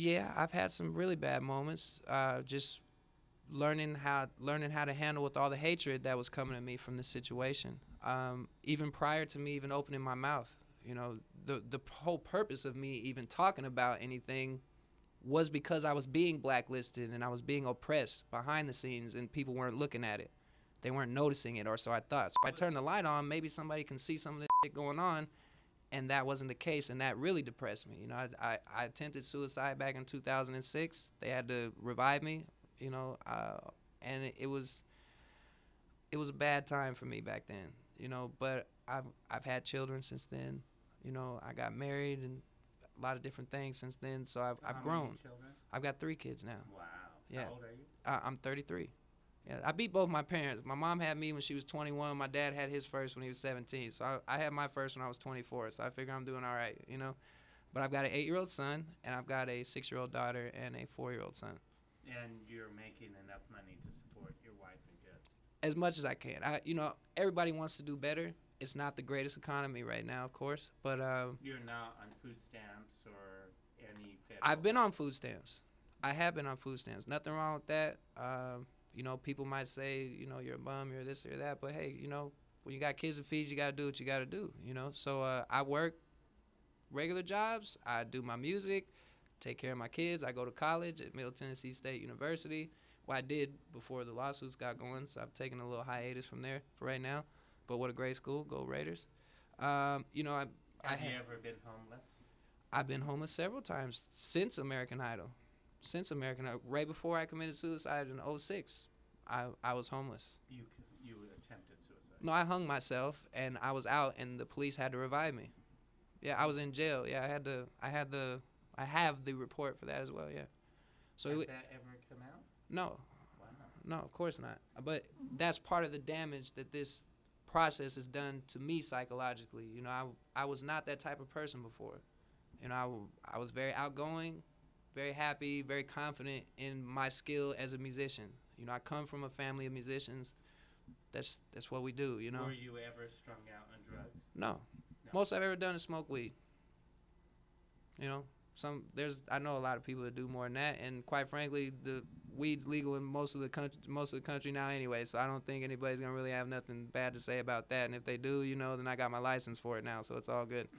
Yeah, I've had some really bad moments. Just learning how to handle with all the hatred that was coming at me from this situation. Even prior to me even opening my mouth, the whole purpose of me even talking about anything was because I was being blacklisted and I was being oppressed behind the scenes, and people weren't looking at it. They weren't noticing it, or so I thought. So I turned the light on. Maybe somebody can see some of the shit going on, and that wasn't the case, and that really depressed me. I attempted suicide back in 2006. They had to revive me, and it was a bad time for me back then, But I've had children since then. I got married and a lot of different things since then. So I've How many grown. children? I've got 3 kids now. Wow. Yeah. How old are you? I'm 33. Yeah, I beat both my parents. My mom had me when she was 21. My dad had his first when he was 17. So I had my first when I was 24. So I figure I'm doing all right. But I've got an 8-year-old son, and I've got a 6-year-old daughter and a 4-year-old son. And you're making enough money to support your wife and kids. As much as I can. Everybody wants to do better. It's not the greatest economy right now, of course, but You're not on food stamps or any federal. I've been on food stamps. I have been on food stamps. Nothing wrong with that. People might say, you're a bum, you're this or that, but hey, when you got kids to feed, you got to do what you got to do. So I work regular jobs. I do my music, take care of my kids. I go to college at Middle Tennessee State University. Well, I did before the lawsuits got going, so I've taken a little hiatus from there for right now. But what a great school. Go Raiders. Have you ever been homeless? I've been homeless several times since American Idol. Right before I committed suicide in '06, I was homeless. You attempted suicide? No, I hung myself, and I was out, and the police had to revive me. Yeah, I was in jail. Yeah, I have the report for that as well. Yeah. So Has that ever come out? No, Wow. no, of course not. But that's part of the damage that this process has done to me psychologically. I was not that type of person before. I was very outgoing, very happy, very confident in my skill as a musician. I come from a family of musicians. That's what we do. Were you ever strung out on drugs? No. Most I've ever done is smoke weed. I know a lot of people that do more than that, and quite frankly, the weed's legal in most of the country now anyway. So I don't think anybody's gonna really have nothing bad to say about that. And if they do, then I got my license for it now, so it's all good.